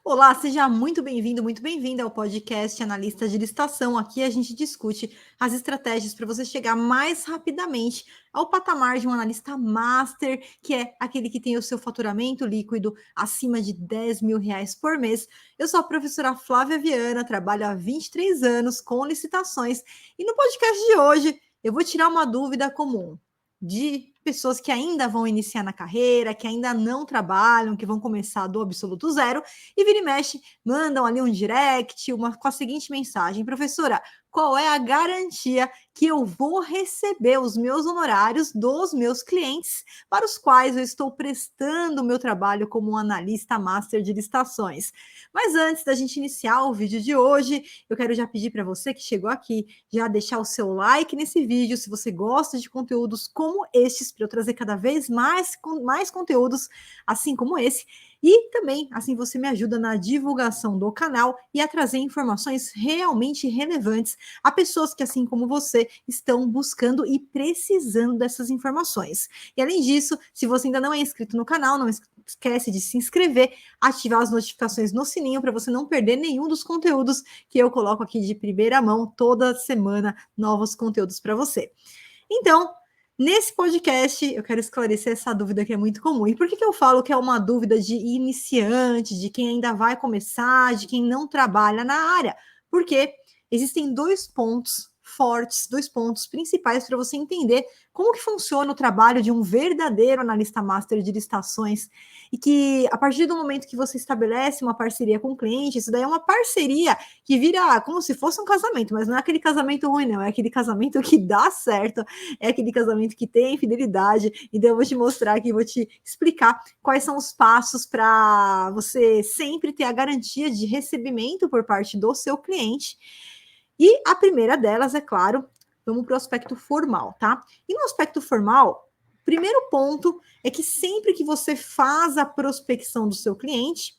Olá, seja muito bem-vindo, muito bem-vinda ao podcast Analista de Licitação. Aqui a gente discute as estratégias para você chegar mais rapidamente ao patamar de um analista master, que é aquele que tem o seu faturamento líquido acima de R$ 10.000 por mês. Eu sou a professora Flávia Viana, trabalho há 23 anos com licitações e no podcast de hoje eu vou tirar uma dúvida comum de pessoas que ainda vão iniciar na carreira, que ainda não trabalham, que vão começar do absoluto zero e vira e mexe, mandam ali um direct, com a seguinte mensagem: professora, qual é a garantia que eu vou receber os meus honorários dos meus clientes para os quais eu estou prestando o meu trabalho como um analista master de licitações? Mas antes da gente iniciar o vídeo de hoje, eu quero já pedir para você que chegou aqui, já deixar o seu like nesse vídeo, se você gosta de conteúdos como estes, para eu trazer cada vez mais conteúdos assim como esse. E também, assim, você me ajuda na divulgação do canal e a trazer informações realmente relevantes a pessoas que, assim como você, estão buscando e precisando dessas informações. E além disso, se você ainda não é inscrito no canal, não esquece de se inscrever, ativar as notificações no sininho para você não perder nenhum dos conteúdos que eu coloco aqui de primeira mão toda semana, novos conteúdos para você. Então, nesse podcast, eu quero esclarecer essa dúvida que é muito comum. E por que eu falo que é uma dúvida de iniciante, de quem ainda vai começar, de quem não trabalha na área? Porque existem dois pontos fortes, dois pontos principais para você entender como que funciona o trabalho de um verdadeiro analista master de licitações e que a partir do momento que você estabelece uma parceria com o cliente, isso daí é uma parceria que vira como se fosse um casamento, mas não é aquele casamento ruim, não, é aquele casamento que dá certo, é aquele casamento que tem fidelidade. Então eu vou te mostrar aqui, vou te explicar quais são os passos para você sempre ter a garantia de recebimento por parte do seu cliente. E a primeira delas, é claro, vamos para o aspecto formal, tá? E no aspecto formal, primeiro ponto é que sempre que você faz a prospecção do seu cliente,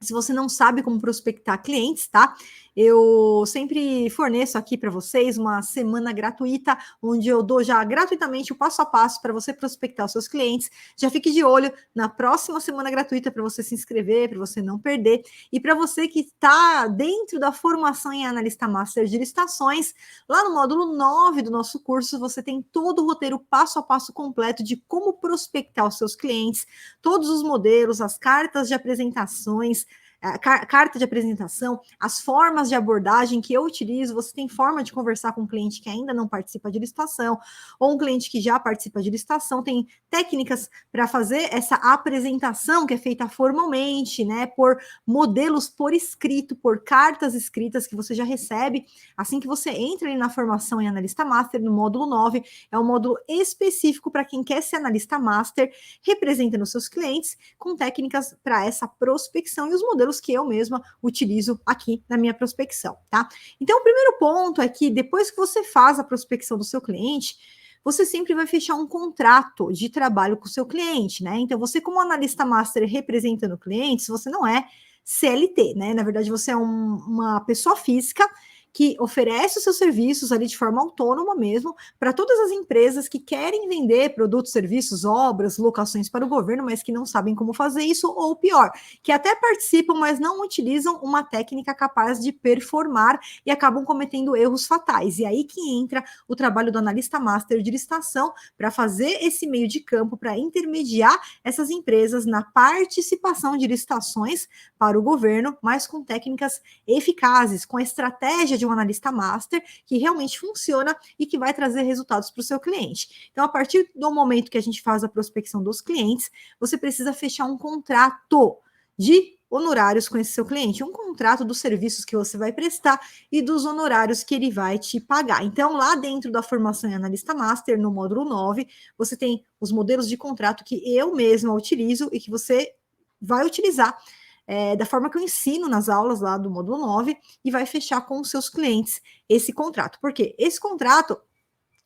se você não sabe como prospectar clientes, tá? Eu sempre forneço aqui para vocês uma semana gratuita, onde eu dou já gratuitamente o passo a passo para você prospectar os seus clientes. Já fique de olho na próxima semana gratuita para você se inscrever, para você não perder. E para você que está dentro da formação em analista master de licitações, lá no módulo 9 do nosso curso, você tem todo o roteiro passo a passo completo de como prospectar os seus clientes, todos os modelos, as cartas de apresentações, carta de apresentação, as formas de abordagem que eu utilizo. Você tem forma de conversar com um cliente que ainda não participa de licitação, ou um cliente que já participa de licitação, tem técnicas para fazer essa apresentação que é feita formalmente, né, por modelos por escrito, por cartas escritas que você já recebe assim que você entra ali na formação em analista master, no módulo 9, é um módulo específico para quem quer ser analista master, representando os seus clientes, com técnicas para essa prospecção e os modelos que eu mesma utilizo aqui na minha prospecção, tá? Então, o primeiro ponto é que depois que você faz a prospecção do seu cliente, você sempre vai fechar um contrato de trabalho com o seu cliente, né? Então, você, como analista master representando clientes, você não é CLT, né? Na verdade, você é uma pessoa física que oferece os seus serviços ali de forma autônoma mesmo para todas as empresas que querem vender produtos, serviços, obras, locações para o governo, mas que não sabem como fazer isso, ou pior, que até participam, mas não utilizam uma técnica capaz de performar e acabam cometendo erros fatais. E aí que entra o trabalho do analista master de licitação para fazer esse meio de campo, para intermediar essas empresas na participação de licitações para o governo, mas com técnicas eficazes, com a estratégia de um analista master que realmente funciona e que vai trazer resultados para o seu cliente. Então, a partir do momento que a gente faz a prospecção dos clientes, você precisa fechar um contrato de honorários com esse seu cliente, um contrato dos serviços que você vai prestar e dos honorários que ele vai te pagar. Então, lá dentro da formação em analista master, no módulo 9, você tem os modelos de contrato que eu mesma utilizo e que você vai utilizar da forma que eu ensino nas aulas lá do módulo 9 e vai fechar com os seus clientes esse contrato. Por quê? Esse contrato,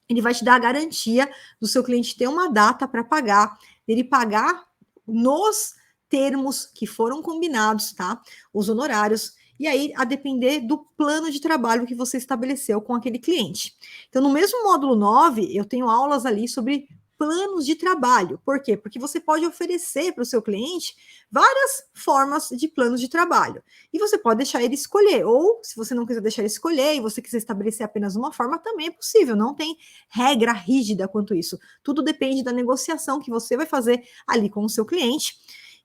ele vai te dar a garantia do seu cliente ter uma data para pagar, ele pagar nos termos que foram combinados, tá? Os honorários, e aí a depender do plano de trabalho que você estabeleceu com aquele cliente. Então, no mesmo módulo 9, eu tenho aulas ali sobre planos de trabalho. Por quê? Porque você pode oferecer para o seu cliente várias formas de planos de trabalho. E você pode deixar ele escolher. Ou, se você não quiser deixar ele escolher e você quiser estabelecer apenas uma forma, também é possível. Não tem regra rígida quanto isso. Tudo depende da negociação que você vai fazer ali com o seu cliente.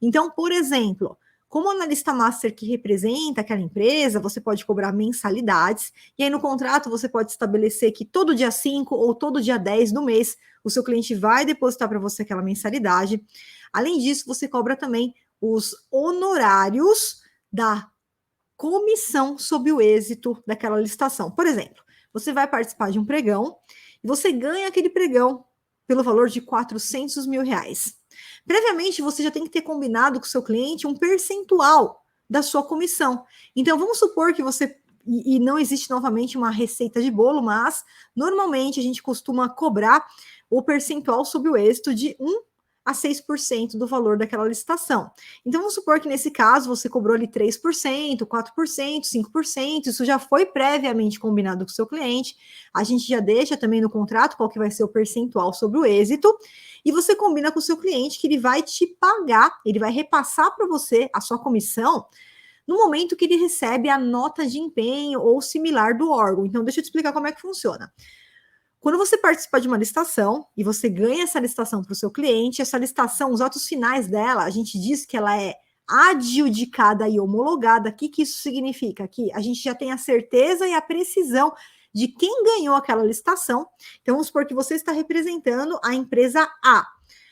Então, por exemplo, como analista master que representa aquela empresa, você pode cobrar mensalidades, e aí no contrato você pode estabelecer que todo dia 5 ou todo dia 10 do mês o seu cliente vai depositar para você aquela mensalidade. Além disso, você cobra também os honorários da comissão sobre o êxito daquela licitação. Por exemplo, você vai participar de um pregão e você ganha aquele pregão pelo valor de R$ 400 mil. Previamente, você já tem que ter combinado com o seu cliente um percentual da sua comissão. Então, vamos supor que você, e não existe novamente uma receita de bolo, mas normalmente a gente costuma cobrar o percentual sobre o êxito de 1 a 6% do valor daquela licitação. Então, vamos supor que nesse caso você cobrou ali 3%, 4%, 5%, isso já foi previamente combinado com o seu cliente, a gente já deixa também no contrato qual que vai ser o percentual sobre o êxito, e você combina com o seu cliente que ele vai te pagar, ele vai repassar para você a sua comissão no momento que ele recebe a nota de empenho ou similar do órgão. Então, deixa eu te explicar como é que funciona. Quando você participa de uma licitação e você ganha essa licitação para o seu cliente, essa licitação, os atos finais dela, a gente diz que ela é adjudicada e homologada. O que isso significa? Que a gente já tem a certeza e a precisão de quem ganhou aquela licitação. Então, vamos supor que você está representando a empresa A.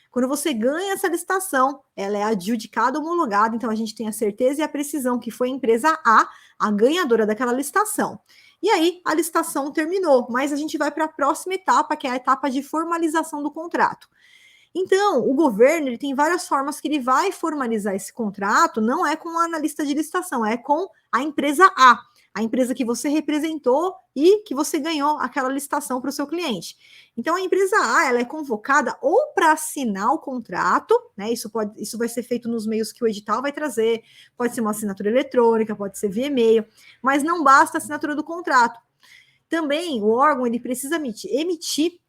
Quando você ganha essa licitação, ela é adjudicada, homologada, então a gente tem a certeza e a precisão que foi a empresa a ganhadora daquela licitação. E aí, a licitação terminou, mas a gente vai para a próxima etapa, que é a etapa de formalização do contrato. Então, o governo ele tem várias formas que ele vai formalizar esse contrato, não é com o analista de licitação, é com a empresa a empresa que você representou e que você ganhou aquela licitação para o seu cliente. Então, a empresa A ela é convocada ou para assinar o contrato, né? Isso vai ser feito nos meios que o edital vai trazer, pode ser uma assinatura eletrônica, pode ser via e-mail, mas não basta a assinatura do contrato. Também o órgão ele precisa emitir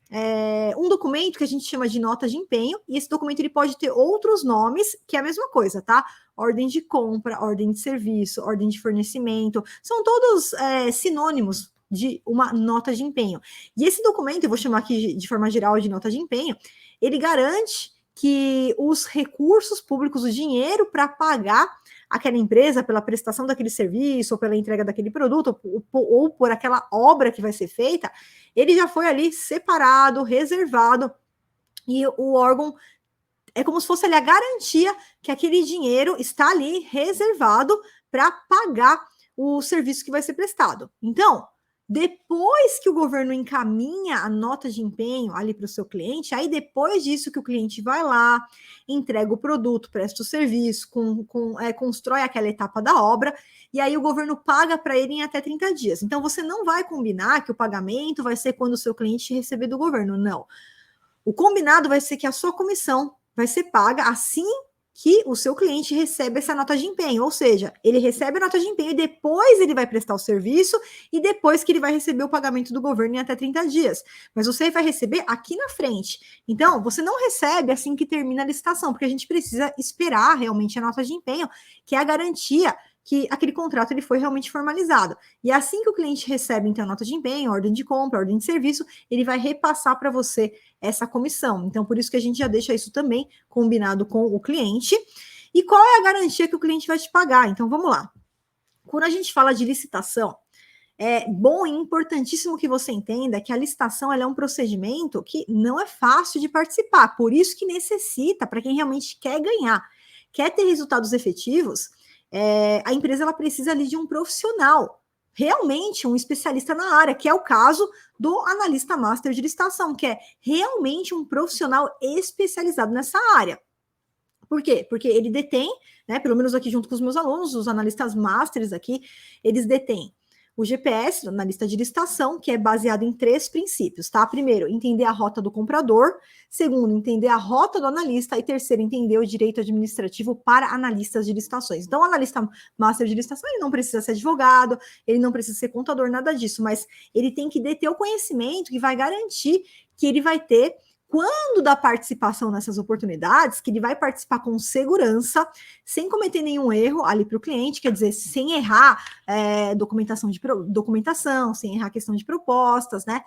um documento que a gente chama de nota de empenho, e esse documento ele pode ter outros nomes, que é a mesma coisa, tá? Ordem de compra, ordem de serviço, ordem de fornecimento, são todos sinônimos de uma nota de empenho. E esse documento, eu vou chamar aqui de forma geral de nota de empenho, ele garante que os recursos públicos, o dinheiro para pagar aquela empresa pela prestação daquele serviço, ou pela entrega daquele produto, ou por aquela obra que vai ser feita, ele já foi ali separado, reservado, e o órgão é como se fosse ali a garantia que aquele dinheiro está ali reservado para pagar o serviço que vai ser prestado. Então, depois que o governo encaminha a nota de empenho ali para o seu cliente, aí depois disso que o cliente vai lá, entrega o produto, presta o serviço, constrói aquela etapa da obra, e aí o governo paga para ele em até 30 dias. Então, você não vai combinar que o pagamento vai ser quando o seu cliente receber do governo, não. O combinado vai ser que a sua comissão vai ser paga assim que o seu cliente recebe essa nota de empenho, ou seja, ele recebe a nota de empenho e depois ele vai prestar o serviço e depois que ele vai receber o pagamento do governo em até 30 dias. Mas você vai receber aqui na frente. Então, você não recebe assim que termina a licitação, porque a gente precisa esperar realmente a nota de empenho, que é a garantia que aquele contrato ele foi realmente formalizado. E assim que o cliente recebe, então, a nota de empenho, ordem de compra, ordem de serviço, ele vai repassar para você essa comissão. Então, por isso que a gente já deixa isso também combinado com o cliente. E qual é a garantia que o cliente vai te pagar? Então, vamos lá. Quando a gente fala de licitação, é bom e importantíssimo que você entenda que a licitação ela é um procedimento que não é fácil de participar. Por isso que necessita, para quem realmente quer ganhar, quer ter resultados efetivos, a empresa ela precisa ali de um profissional, realmente um especialista na área, que é o caso do analista master de licitação, que é realmente um profissional especializado nessa área. Por quê? Porque ele detém, né, pelo menos aqui junto com os meus alunos, os analistas masters aqui, eles detêm o GPS, na lista de licitação, que é baseado em 3 princípios, tá? Primeiro, entender a rota do comprador. Segundo, entender a rota do analista. E terceiro, entender o direito administrativo para analistas de licitações. Então, o analista master de licitação, ele não precisa ser advogado, ele não precisa ser contador, nada disso, mas ele tem que deter o conhecimento que vai garantir que ele vai ter quando da participação nessas oportunidades, que ele vai participar com segurança, sem cometer nenhum erro ali para o cliente, quer dizer, sem errar documentação, sem errar questão de propostas, né?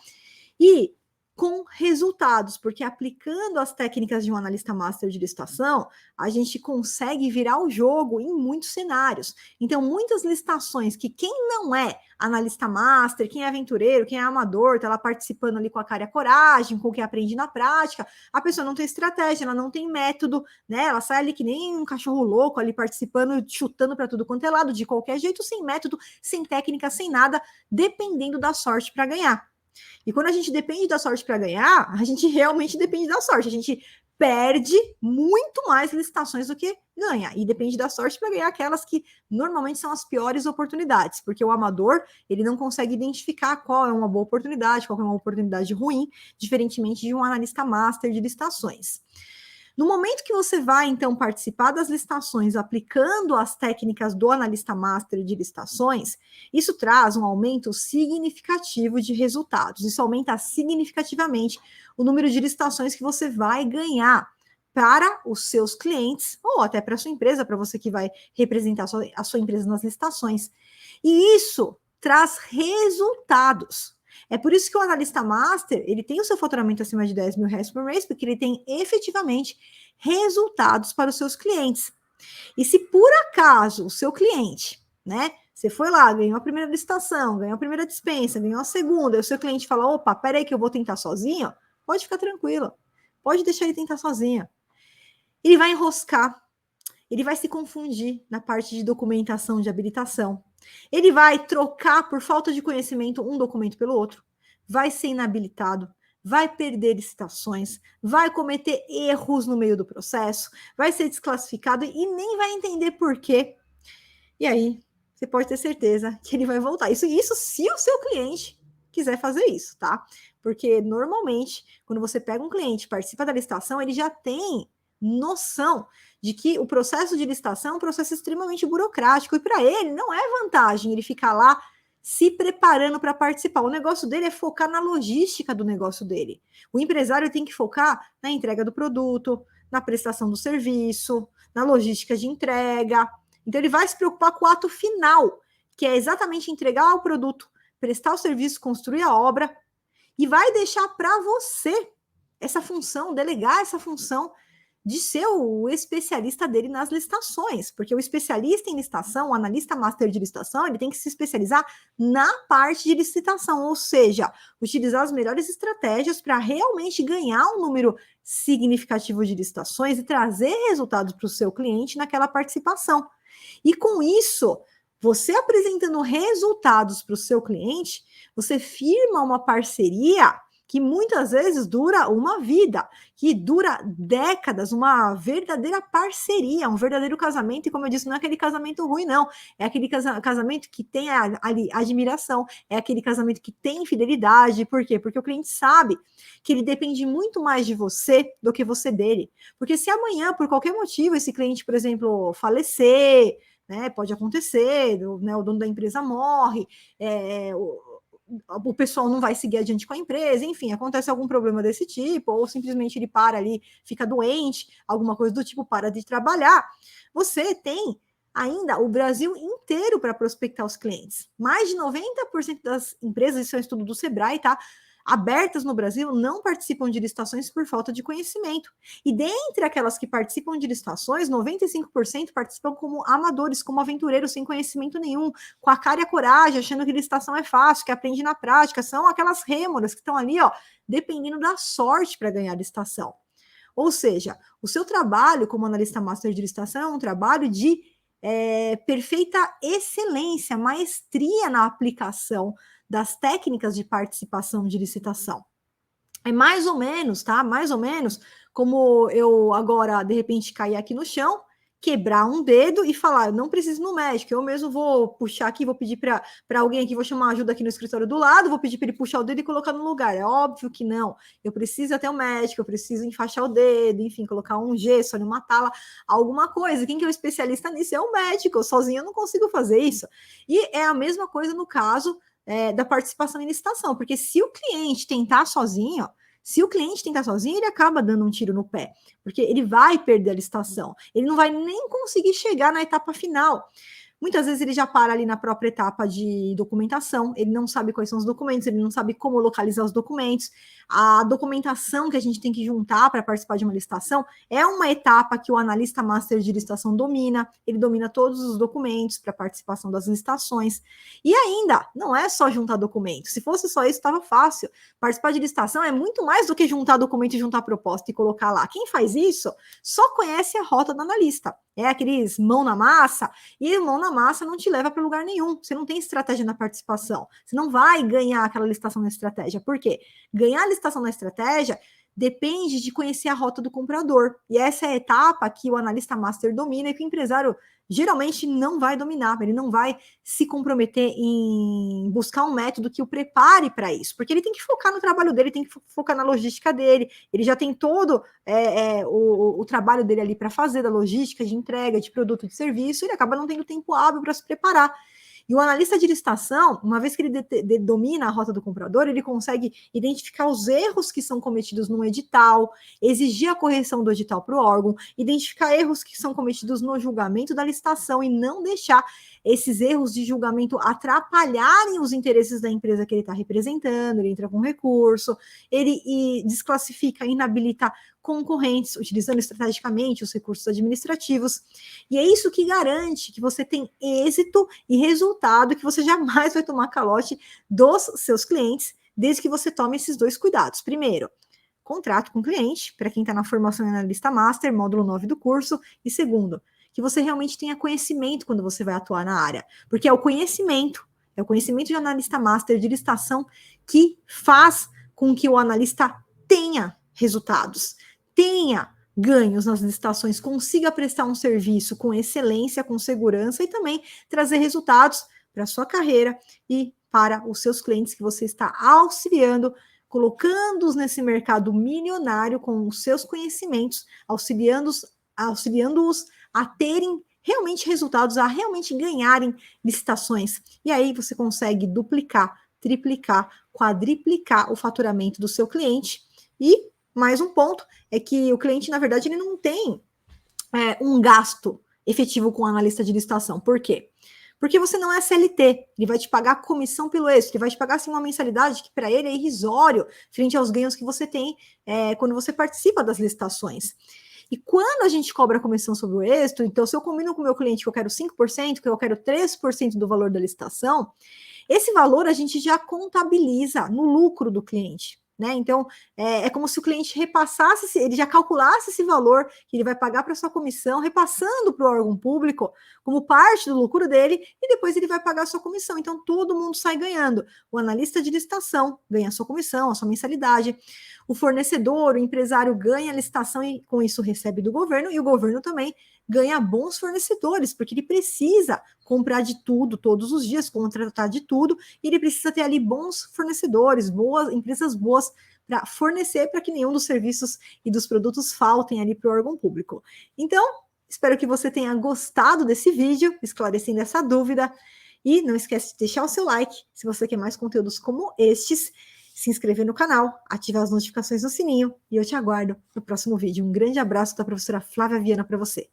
E com resultados, porque aplicando as técnicas de um analista master de licitação, a gente consegue virar o jogo em muitos cenários. Então, muitas licitações que quem não é analista master, quem é aventureiro, quem é amador, está lá participando ali com a cara e a coragem, com o que aprende na prática, a pessoa não tem estratégia, ela não tem método, né? Ela sai ali que nem um cachorro louco ali participando, chutando para tudo quanto é lado, de qualquer jeito, sem método, sem técnica, sem nada, dependendo da sorte para ganhar. E quando a gente depende da sorte para ganhar, a gente realmente depende da sorte. A gente perde muito mais licitações do que ganha. E depende da sorte para ganhar aquelas que normalmente são as piores oportunidades, porque o amador, ele não consegue identificar qual é uma boa oportunidade, qual é uma oportunidade ruim, diferentemente de um analista master de licitações. No momento que você vai, então, participar das licitações aplicando as técnicas do analista master de licitações, isso traz um aumento significativo de resultados. Isso aumenta significativamente o número de licitações que você vai ganhar para os seus clientes, ou até para a sua empresa, para você que vai representar a sua empresa nas licitações. E isso traz resultados. É por isso que o analista master, ele tem o seu faturamento acima de 10 mil reais por mês, porque ele tem efetivamente resultados para os seus clientes. E se por acaso o seu cliente, né, você foi lá, ganhou a primeira licitação, ganhou a primeira dispensa, ganhou a segunda, e o seu cliente fala, opa, peraí que eu vou tentar sozinho, pode ficar tranquilo, pode deixar ele tentar sozinho. Ele vai enroscar, ele vai se confundir na parte de documentação de habilitação. Ele vai trocar, por falta de conhecimento, um documento pelo outro, vai ser inabilitado, vai perder licitações, vai cometer erros no meio do processo, vai ser desclassificado e nem vai entender por quê. E aí, você pode ter certeza que ele vai voltar. Isso se o seu cliente quiser fazer isso, tá? Porque normalmente, quando você pega um cliente, participa da licitação, ele já tem noção de que o processo de licitação é um processo extremamente burocrático e para ele não é vantagem ele ficar lá se preparando para participar. O negócio dele é focar na logística do negócio dele. O empresário tem que focar na entrega do produto, na prestação do serviço, na logística de entrega. Então ele vai se preocupar com o ato final, que é exatamente entregar o produto, prestar o serviço, construir a obra e vai deixar para você essa função, delegar essa função de ser o especialista dele nas licitações, porque o especialista em licitação, o analista master de licitação, ele tem que se especializar na parte de licitação, ou seja, utilizar as melhores estratégias para realmente ganhar um número significativo de licitações e trazer resultados para o seu cliente naquela participação. E com isso, você apresentando resultados para o seu cliente, você firma uma parceria que muitas vezes dura uma vida, que dura décadas, uma verdadeira parceria, um verdadeiro casamento, e como eu disse, não é aquele casamento ruim, não, é aquele casamento que tem ali admiração, é aquele casamento que tem fidelidade, por quê? Porque o cliente sabe que ele depende muito mais de você do que você dele, porque se amanhã, por qualquer motivo, esse cliente, por exemplo, falecer, né, pode acontecer, né, o dono da empresa morre, o pessoal não vai seguir adiante com a empresa, enfim, acontece algum problema desse tipo, ou simplesmente ele para ali, fica doente, alguma coisa do tipo, para de trabalhar, você tem ainda o Brasil inteiro para prospectar os clientes. Mais de 90% das empresas, isso é um estudo do Sebrae, tá? Abertas no Brasil não participam de licitações por falta de conhecimento. E dentre aquelas que participam de licitações, 95% participam como amadores, como aventureiros, sem conhecimento nenhum, com a cara e a coragem, achando que licitação é fácil, que aprende na prática. São aquelas rêmoras que estão ali, ó, dependendo da sorte para ganhar a licitação. Ou seja, o seu trabalho como analista master de licitação é um trabalho de perfeita excelência, maestria na aplicação das técnicas de participação de licitação. É mais ou menos, tá? Mais ou menos como eu agora, de repente, cair aqui no chão, quebrar um dedo e falar, eu não preciso ir no médico, eu mesmo vou puxar aqui, vou pedir para alguém aqui, vou chamar ajuda aqui no escritório do lado, vou pedir para ele puxar o dedo e colocar no lugar. É óbvio que não. Eu preciso até o médico, eu preciso enfaixar o dedo, enfim, colocar um gesso ali, uma tala, alguma coisa. Quem que é o especialista nisso é o médico. Sozinho eu não consigo fazer isso. E é a mesma coisa no caso da participação em licitação, porque se o cliente tentar sozinho, Se o cliente tentar sozinho, ele acaba dando um tiro no pé, porque ele vai perder a licitação, ele não vai nem conseguir chegar na etapa final. Muitas vezes ele já para ali na própria etapa de documentação, ele não sabe quais são os documentos, ele não sabe como localizar os documentos. A documentação que a gente tem que juntar para participar de uma licitação é uma etapa que o analista master de licitação domina, ele domina todos os documentos para participação das licitações. E ainda, não é só juntar documentos, se fosse só isso, estava fácil. Participar de licitação é muito mais do que juntar documento e juntar proposta e colocar lá. Quem faz isso só conhece a rota do analista. É aqueles mão na massa, e mão na massa não te leva para lugar nenhum. Você não tem estratégia na participação. Você não vai ganhar aquela licitação na estratégia. Por quê? Ganhar a licitação na estratégia depende de conhecer a rota do comprador. E essa é a etapa que o analista master domina e que o empresário geralmente não vai dominar, ele não vai se comprometer em buscar um método que o prepare para isso, porque ele tem que focar no trabalho dele, tem que focar na logística dele, ele já tem todo o trabalho dele ali para fazer, da logística, de entrega, de produto, de serviço, ele acaba não tendo tempo hábil para se preparar. E o analista de licitação, uma vez que ele domina a rota do comprador, ele consegue identificar os erros que são cometidos no edital, exigir a correção do edital para o órgão, identificar erros que são cometidos no julgamento da licitação e não deixar esses erros de julgamento atrapalharem os interesses da empresa que ele está representando. Ele entra com recurso, ele desclassifica, inabilita concorrentes, utilizando estrategicamente os recursos administrativos. E é isso que garante que você tem êxito e resultado, que você jamais vai tomar calote dos seus clientes, desde que você tome esses dois cuidados. Primeiro, contrato com o cliente, para quem está na formação em analista master, módulo 9 do curso. E segundo, que você realmente tenha conhecimento quando você vai atuar na área, porque é o conhecimento de analista master de licitação que faz com que o analista tenha resultados, tenha ganhos nas licitações, consiga prestar um serviço com excelência, com segurança e também trazer resultados para a sua carreira e para os seus clientes que você está auxiliando, colocando-os nesse mercado milionário com os seus conhecimentos, auxiliando-os a terem realmente resultados, a realmente ganharem licitações. E aí você consegue duplicar, triplicar, quadriplicar o faturamento do seu cliente. E mais um ponto é que o cliente, na verdade, ele não tem um gasto efetivo com o analista de licitação. Por quê? Porque você não é CLT, ele vai te pagar comissão pelo êxito, ele vai te pagar assim, uma mensalidade que para ele é irrisório frente aos ganhos que você tem quando você participa das licitações. E quando a gente cobra comissão sobre o êxito, então se eu combino com o meu cliente que eu quero 5%, que eu quero 3% do valor da licitação, esse valor a gente já contabiliza no lucro do cliente. Né? Então, é como se o cliente repassasse, ele já calculasse esse valor que ele vai pagar para sua comissão, repassando para o órgão público como parte do lucro dele, e depois ele vai pagar a sua comissão. Então, todo mundo sai ganhando. O analista de licitação ganha a sua comissão, a sua mensalidade. O fornecedor, o empresário ganha a licitação e com isso recebe do governo, e o governo também ganha bons fornecedores, porque ele precisa comprar de tudo todos os dias, contratar de tudo, e ele precisa ter ali bons fornecedores, empresas boas para fornecer para que nenhum dos serviços e dos produtos faltem ali para o órgão público. Então, espero que você tenha gostado desse vídeo, esclarecendo essa dúvida, e não esquece de deixar o seu like se você quer mais conteúdos como estes, se inscrever no canal, ativar as notificações no sininho, e eu te aguardo no próximo vídeo. Um grande abraço da professora Flávia Viana para você.